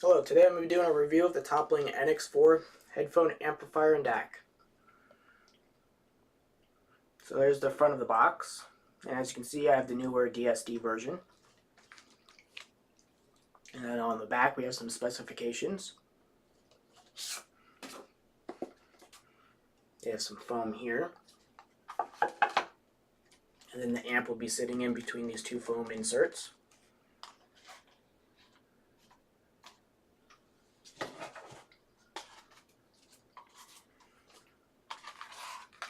Hello, today I'm going to be doing a review of the toppling NX4 Headphone Amplifier and DAC. So there's the front of the box, and as you can see I have the newer DSD version. And then on the back we have some specifications. They have some foam here. And then the amp will be sitting in between these two foam inserts.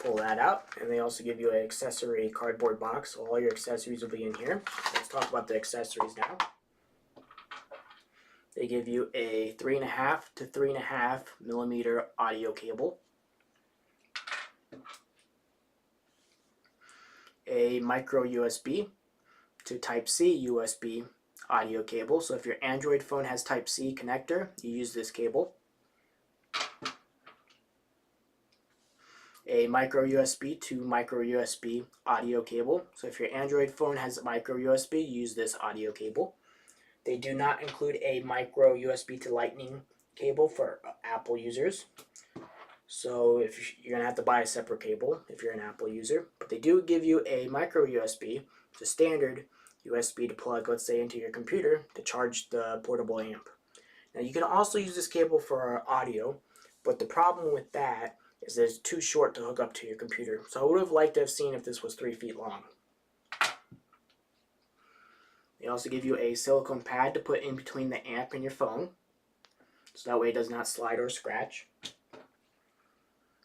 Pull that out, and they also give you an accessory cardboard box, so all your accessories will be in here. Let's talk about the accessories now. They give you a 3.5 to 3.5 millimeter audio cable, a micro USB to Type-C USB audio cable, so if your Android phone has Type-C connector, you use this cable. A micro USB to micro USB audio cable. So if your Android phone has a micro USB, use this audio cable. They do not include a micro USB to Lightning cable for Apple users. So if you're going to have to buy a separate cable if you're an Apple user. But they do give you a micro USB, it's a standard USB to plug, let's say, into your computer to charge the portable amp. Now you can also use this cable for audio, but the problem with that is that it's too short to hook up to your computer. So I would have liked to have seen if this was 3 feet long. They also give you a silicone pad to put in between the amp and your phone, so that way it does not slide or scratch.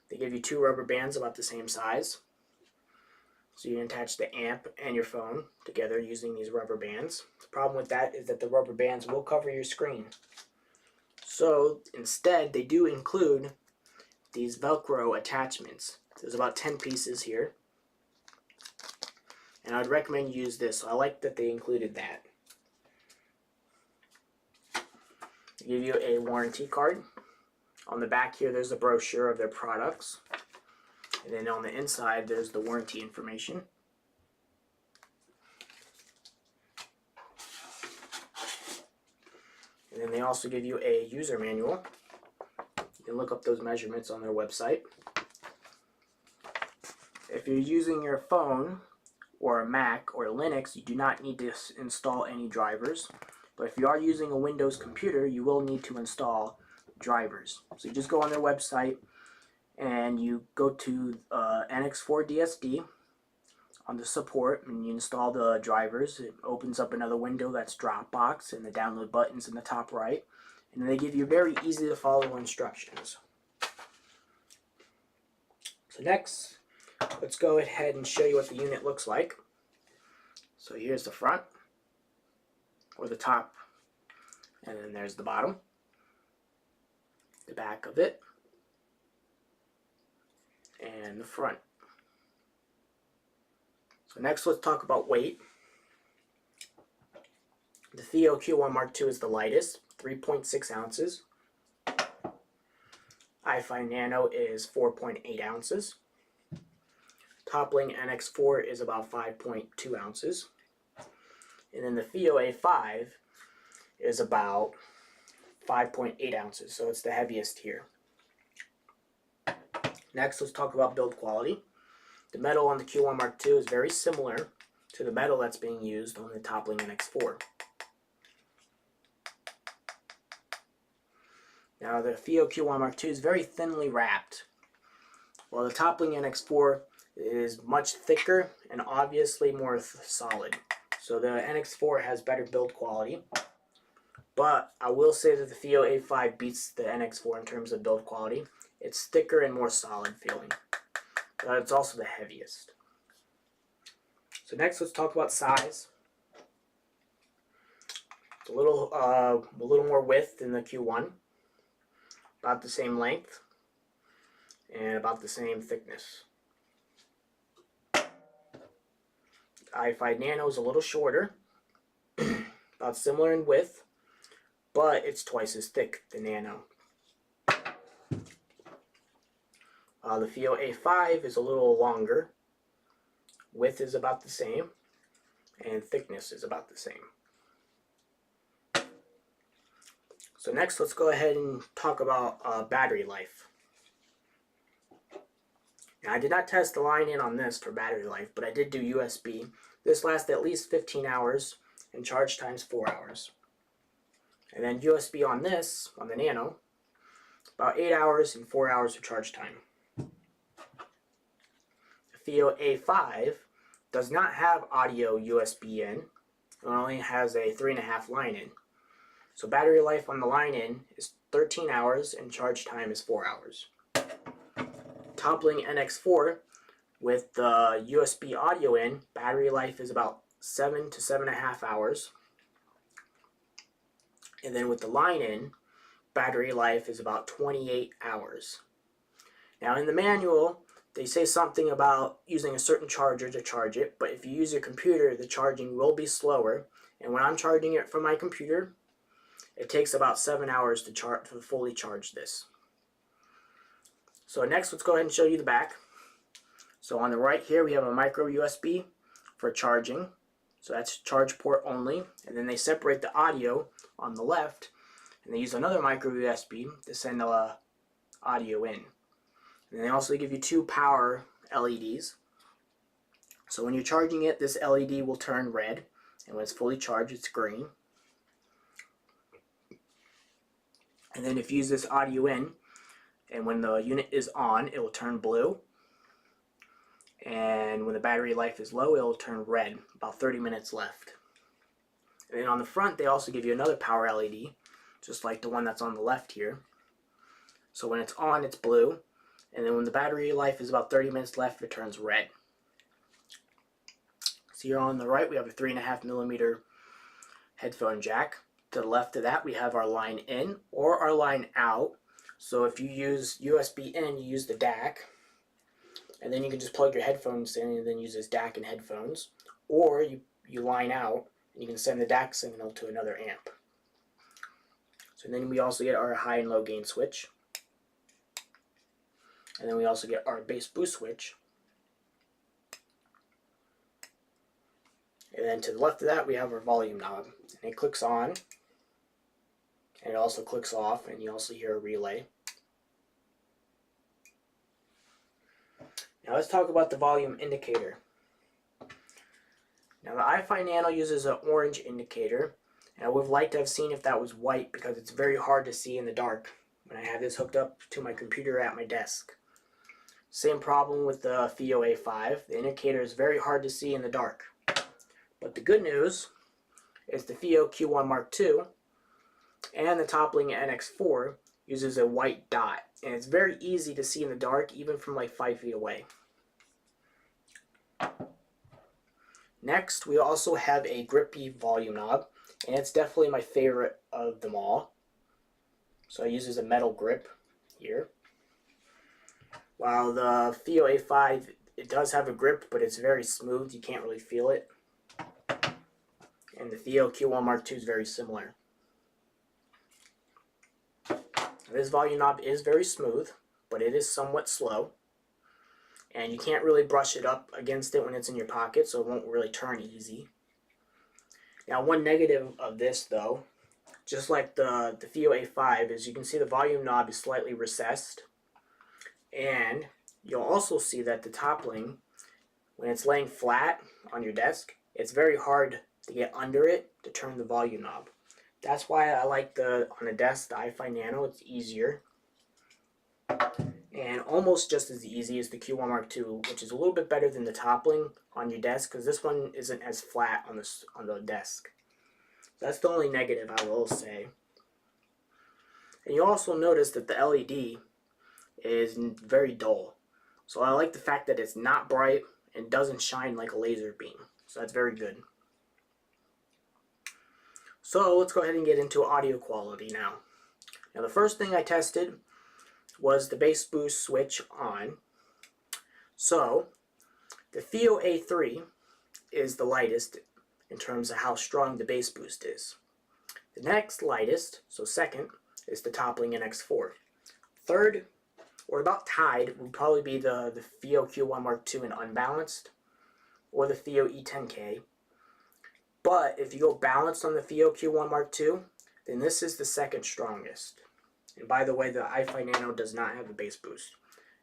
They give you 2 rubber bands about the same size, so you can attach the amp and your phone together using these rubber bands. The problem with that is that the rubber bands will cover your screen. So instead they do include these Velcro attachments. There's about 10 pieces here, and I'd recommend you use this. So I like that they included that. They give you a warranty card. On the back here there's a brochure of their products, and then on the inside there's the warranty information. And then they also give you a user manual. You can look up those measurements on their website. If you're using your phone or a Mac or Linux, you do not need to install any drivers. But if you are using a Windows computer, you will need to install drivers. So you just go on their website and you go to NX4 DSD on the support, and you install the drivers. It opens up another window that's Dropbox, and the download button's in the top right. And they give you very easy to follow instructions. So next, let's go ahead and show you what the unit looks like. So here's the front, or the top, and then there's the bottom, the back of it, and the front. So next let's talk about weight. The Theo Q1 Mark II is the lightest, 3.6 ounces. iFi Nano is 4.8 ounces. Toppling NX4 is about 5.2 ounces. And then the Theo A5 is about 5.8 ounces, so it's the heaviest here. Next, let's talk about build quality. The metal on the Q1 Mark II is very similar to the metal that's being used on the toppling NX4. Now the Theo Q1 Mark II is very thinly wrapped, while the toppling NX4 is much thicker and obviously more solid. So the NX4 has better build quality, but I will say that the Theo A5 beats the NX4 in terms of build quality. It's thicker and more solid feeling, but it's also the heaviest. So next let's talk about size. It's a little more width than the Q1. About the same length and about the same thickness. iFi Nano is a little shorter, about similar in width, but it's twice as thick, the Nano. The Theo A5 is a little longer, width is about the same, and thickness is about the same. So next, let's go ahead and talk about battery life. Now, I did not test the line in on this for battery life, but I did do USB. This lasts at least 15 hours, and charge time's 4 hours. And then USB on this, on the Nano, about 8 hours and 4 hours of charge time. The Fio A5 does not have audio USB in. It only has a 3.5 line in. So battery life on the line in is 13 hours and charge time is 4 hours. Toppling NX4 with the USB audio in, battery life is about 7 to 7.5 hours. And then with the line in, battery life is about 28 hours. Now in the manual, they say something about using a certain charger to charge it, but if you use your computer, the charging will be slower. And when I'm charging it from my computer, it takes about 7 hours to fully charge this. So next, let's go ahead and show you the back. So on the right here, we have a micro USB for charging. So that's charge port only. And then they separate the audio on the left, and they use another micro USB to send the audio in. And they also give you 2 power LEDs. So when you're charging it, this LED will turn red, and when it's fully charged, it's green. And then if you use this audio in, and when the unit is on, it will turn blue. And when the battery life is low, it will turn red, about 30 minutes left. And then on the front, they also give you another power LED, just like the one that's on the left here. So when it's on, it's blue. And then when the battery life is about 30 minutes left, it turns red. So here on the right, we have a 3.5mm headphone jack. To the left of that, we have our line in or our line out. So if you use USB in, you use the DAC. And then you can just plug your headphones in and then use this DAC and headphones. Or you line out and you can send the DAC signal to another amp. So then we also get our high and low gain switch. And then we also get our bass boost switch. And then to the left of that, we have our volume knob. And it clicks on. And it also clicks off, and you also hear a relay. Now let's talk about the volume indicator. Now the iFi Nano uses an orange indicator, and I would have liked to have seen if that was white because it's very hard to see in the dark when I have this hooked up to my computer at my desk. Same problem with the Fio A5. The indicator is very hard to see in the dark. But the good news is the Fio Q1 Mark II and the toppling NX4 uses a white dot, and it's very easy to see in the dark even from like 5 feet away. Next, we also have a grippy volume knob, and it's definitely my favorite of them all. So it uses a metal grip here. While the Fio A5, it does have a grip, but it's very smooth, you can't really feel it. And the Fio Q1 Mark II is very similar. This volume knob is very smooth, but it is somewhat slow. And you can't really brush it up against it when it's in your pocket, so it won't really turn easy. Now, one negative of this, though, just like the Fio A5, is you can see the volume knob is slightly recessed. And you'll also see that the toppling, when it's laying flat on your desk, it's very hard to get under it to turn the volume knob. That's why I like on the desk, the iFi Nano. It's easier. And almost just as easy as the Q1 Mark II, which is a little bit better than the toppling on your desk, because this one isn't as flat on the desk. So that's the only negative I will say. And you also notice that the LED is very dull. So I like the fact that it's not bright and doesn't shine like a laser beam. So that's very good. So let's go ahead and get into audio quality now. Now the first thing I tested was the bass boost switch on. So the Fio A3 is the lightest in terms of how strong the bass boost is. The next lightest, so second, is the toppling NX4. Third, or about tied, would probably be the Fio Q1 Mark II in unbalanced, or the Fio E10K. But if you go balanced on the Fio Q1 Mark II, then this is the second strongest. And by the way, the iFi Nano does not have a bass boost.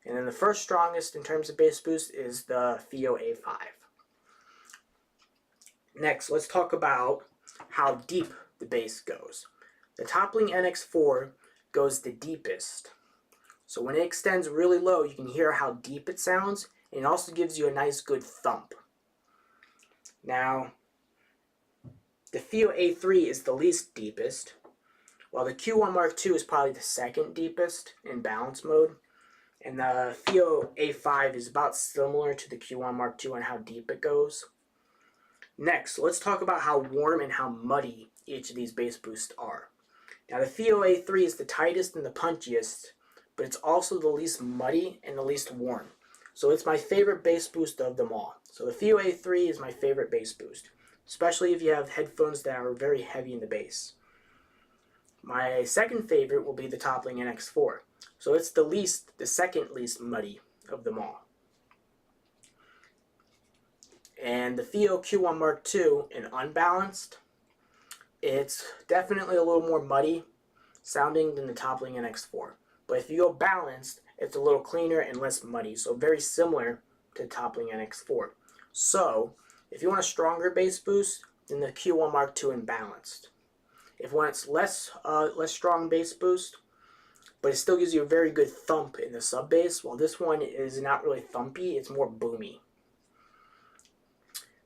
And then the first strongest in terms of bass boost is the FiiO A5. Next, let's talk about how deep the bass goes. The Toppling NX4 goes the deepest. So when it extends really low, you can hear how deep it sounds, and it also gives you a nice good thump. Now, the FiiO A3 is the least deepest, while the Q1 Mark II is probably the second deepest in balance mode, and the FiiO A5 is about similar to the Q1 Mark II on how deep it goes. Next, let's talk about how warm and how muddy each of these bass boosts are. Now, the FiiO A3 is the tightest and the punchiest, but it's also the least muddy and the least warm. So it's my favorite bass boost of them all. So the FiiO A3 is my favorite bass boost, especially if you have headphones that are very heavy in the bass. My second favorite will be the Toppling NX4. So it's the second least muddy of them all. And the FiiO Q1 Mark II in unbalanced, it's definitely a little more muddy sounding than the Toppling NX4. But if you go balanced, it's a little cleaner and less muddy, so very similar to the Toppling NX4. So, if you want a stronger bass boost, then the Q1 Mark II in balanced. If you want less strong bass boost, but it still gives you a very good thump in the sub bass, while this one is not really thumpy, it's more boomy.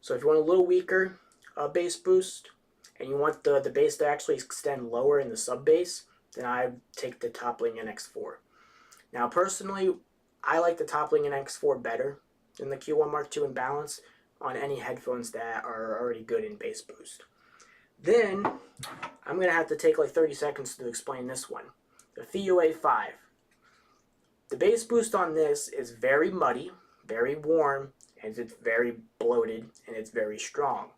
So if you want a little weaker bass boost, and you want the bass to actually extend lower in the sub bass, then I take the Toppling NX4. Now personally, I like the Toppling NX4 better than the Q1 Mark II in balance on any headphones that are already good in bass boost. Then, I'm going to have to take like 30 seconds to explain this one. The FiiO A5. The bass boost on this is very muddy, very warm, and it's very bloated, and it's very strong.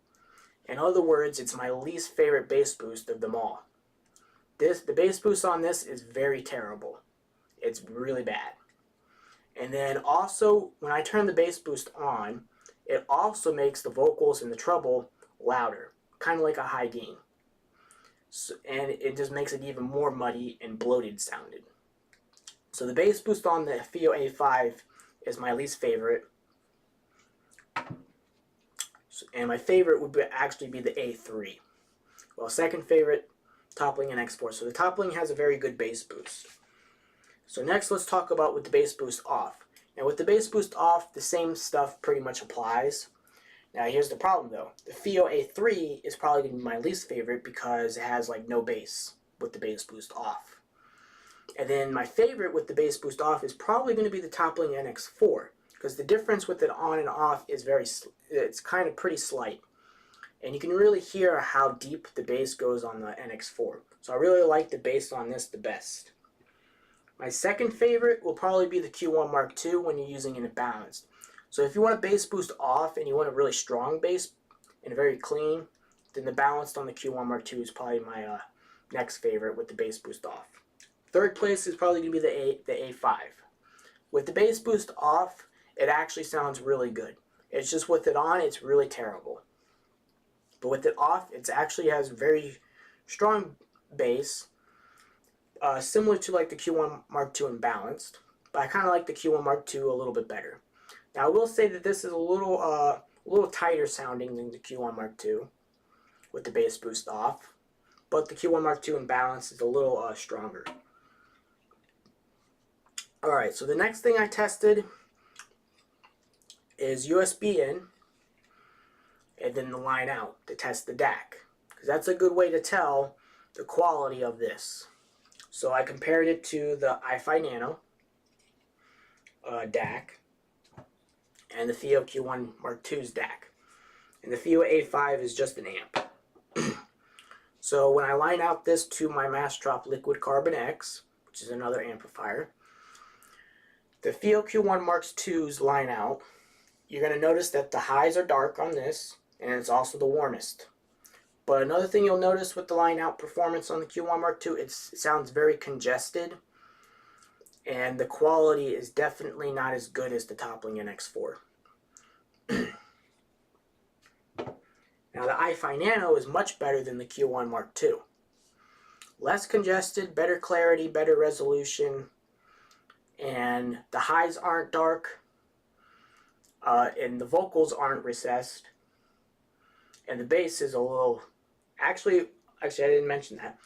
In other words, it's my least favorite bass boost of them all. The bass boost on this is very terrible. It's really bad. And then also, when I turn the bass boost on, it also makes the vocals and the treble louder, kind of like a high gain. So, and it just makes it even more muddy and bloated sounding. So the bass boost on the FiiO A5 is my least favorite. And my favorite would actually be the A3. Well, second favorite, Toppling NX4. So the Toppling has a very good bass boost. So next, let's talk about with the bass boost off. Now with the bass boost off, the same stuff pretty much applies. Now here's the problem though. The FiiO A3 is probably going to be my least favorite because it has like no bass with the bass boost off. And then my favorite with the bass boost off is probably going to be the Toppling NX4 because the difference with it on and off is it's kind of pretty slight. And you can really hear how deep the bass goes on the NX4. So I really like the bass on this the best. My second favorite will probably be the Q1 Mark II when you're using it balanced. So if you want a bass boost off and you want a really strong bass and very clean, then the balanced on the Q1 Mark II is probably my next favorite with the bass boost off. Third place is probably going to be the A5. With the bass boost off, it actually sounds really good. It's just with it on, it's really terrible. But with it off, it actually has very strong bass, similar to like the Q1 Mark II in balanced. But I kind of like the Q1 Mark II a little bit better. Now I will say that this is a little tighter sounding than the Q1 Mark II with the bass boost off. But the Q1 Mark II in balance is a little stronger. Alright, so the next thing I tested is USB in and then the line out to test the DAC. Because that's a good way to tell the quality of this. So I compared it to the iFi Nano DAC and the FiiO Q1 Mark II's DAC. And the FiiO A5 is just an amp. So when I line out this to my Mastrop Liquid Carbon X, which is another amplifier, the FiiO Q1 Mark II's line out, you're going to notice that the highs are dark on this, and it's also the warmest. But another thing you'll notice with the line out performance on the Q1 Mark II, it sounds very congested, and the quality is definitely not as good as the Toppling NX4. Now the iFi Nano is much better than the Q1 Mark II. less congested, better clarity, better resolution, and the highs aren't dark, and the vocals aren't recessed, and the bass is a little, actually I didn't mention that.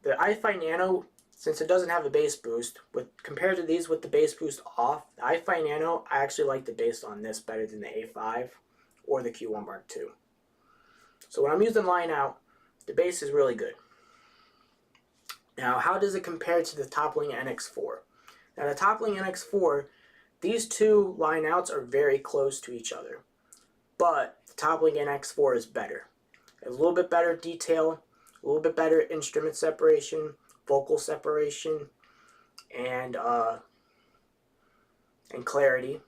The iFi Nano, since it doesn't have a bass boost, compared to these with the bass boost off, the iFi Nano, I actually like the bass on this better than the A5 or the Q1 Mark II. So when I'm using line out, the bass is really good. Now, how does it compare to the Toppling NX4? Now, the Toppling NX4, these two line outs are very close to each other, but the Toppling NX4 is better. It has a little bit better detail, a little bit better instrument separation, vocal separation, and clarity.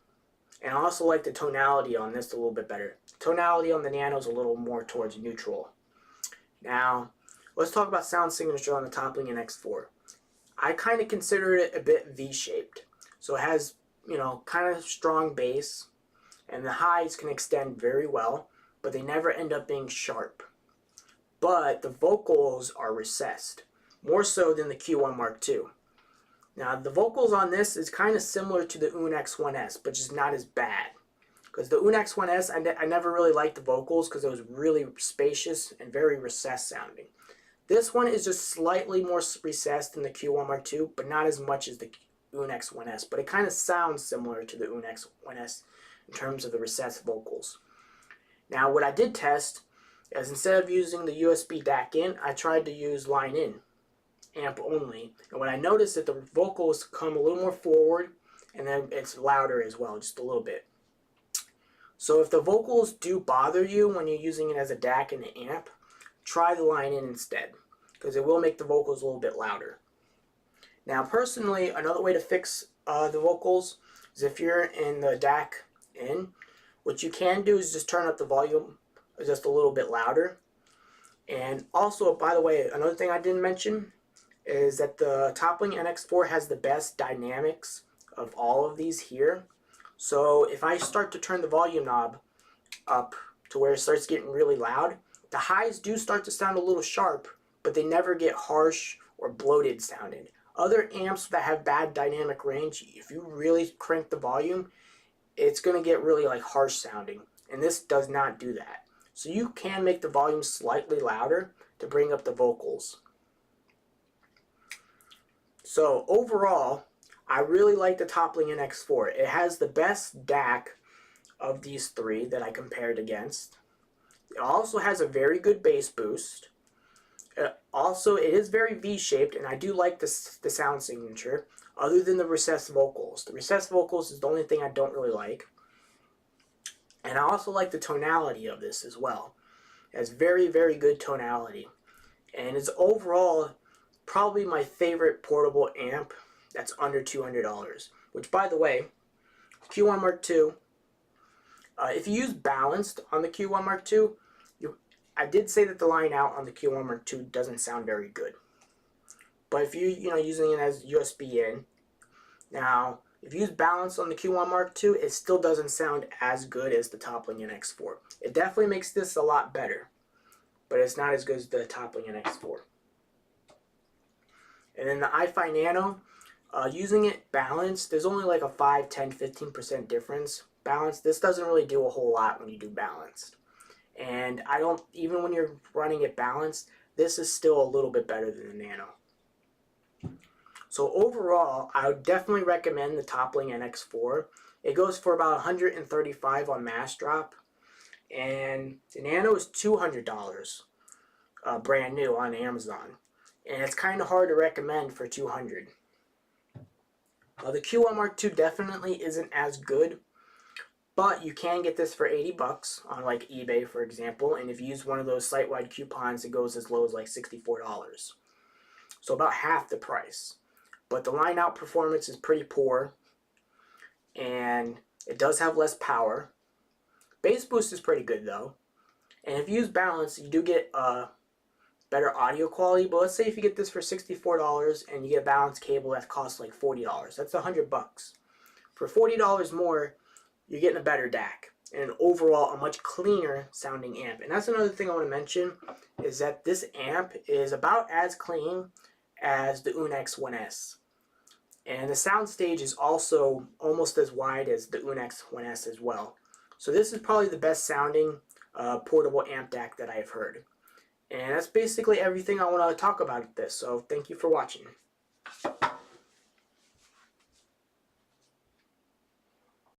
And I also like the tonality on this a little bit better. Tonality on the Nano is a little more towards neutral. Now, let's talk about sound signature on the Toppling NX4. I kind of consider it a bit V-shaped. So it has, kind of strong bass, and the highs can extend very well, but they never end up being sharp. But the vocals are recessed, more so than the Q1 Mark II. Now, the vocals on this is kind of similar to the NX1S, but just not as bad. Because the NX1S, I never really liked the vocals because it was really spacious and very recessed sounding. This one is just slightly more recessed than the Q1 Mark II, but not as much as the NX1S. But it kind of sounds similar to the NX1S in terms of the recessed vocals. Now, what I did test is instead of using the USB DAC in, I tried to use line in, amp only. And what I noticed that the vocals come a little more forward, and then it's louder as well, just a little bit. So if the vocals do bother you when you're using it as a DAC in the amp, try the line in instead, because it will make the vocals a little bit louder. Now, personally, another way to fix the vocals is if you're in the DAC in, what you can do is just turn up the volume just a little bit louder. And also, by the way, another thing I didn't mention is that the Toppling NX4 has the best dynamics of all of these here. So if I start to turn the volume knob up to where it starts getting really loud, the highs do start to sound a little sharp, but they never get harsh or bloated sounding. Other amps that have bad dynamic range, if you really crank the volume, it's going to get really harsh sounding, and this does not do that. So you can make the volume slightly louder to bring up the vocals. So overall, I really like the Toppling NX4. It has the best DAC of these three that I compared against. It also has a very good bass boost. Also, it is very V-shaped, and I do like the sound signature, other than the recessed vocals. The recessed vocals is the only thing I don't really like. And I also like the tonality of this as well. It has very, very good tonality. And it's overall probably my favorite portable amp that's under $200. Which, by the way, Q1 Mark II, if you use balanced on the Q1 Mark II, I did say that the line out on the Q1 Mark II doesn't sound very good. But if you're using it as USB in, now if you use balance on the Q1 Mark II, it still doesn't sound as good as the Toppling NX4. It definitely makes this a lot better, but it's not as good as the Toppling NX4. And then the iFi Nano, using it balanced, there's only like a 5, 10, 15% difference. Balanced, this doesn't really do a whole lot when you do balanced. And even when you're running it balanced, this is still a little bit better than the Nano. So overall, I would definitely recommend the Toppling NX4. It goes for about $135 on Mass Drop, and the Nano is $200 brand new on Amazon, and it's kind of hard to recommend for $200. The Q1 Mark II definitely isn't as good, but you can get this for $80 on eBay, for example, and if you use one of those site-wide coupons, it goes as low as $64. So about half the price. But the line out performance is pretty poor, and it does have less power. Bass boost is pretty good though, and if you use balance, you do get better audio quality. But let's say if you get this for $64 and you get a balance cable that costs $40, that's $100. For $40 more, you're getting a better DAC. and overall a much cleaner sounding amp. And that's another thing I want to mention, is that this amp is about as clean as the NX1S. And the soundstage is also almost as wide as the NX1S as well. So this is probably the best sounding portable amp DAC that I've heard. And that's basically everything I want to talk about this. So thank you for watching.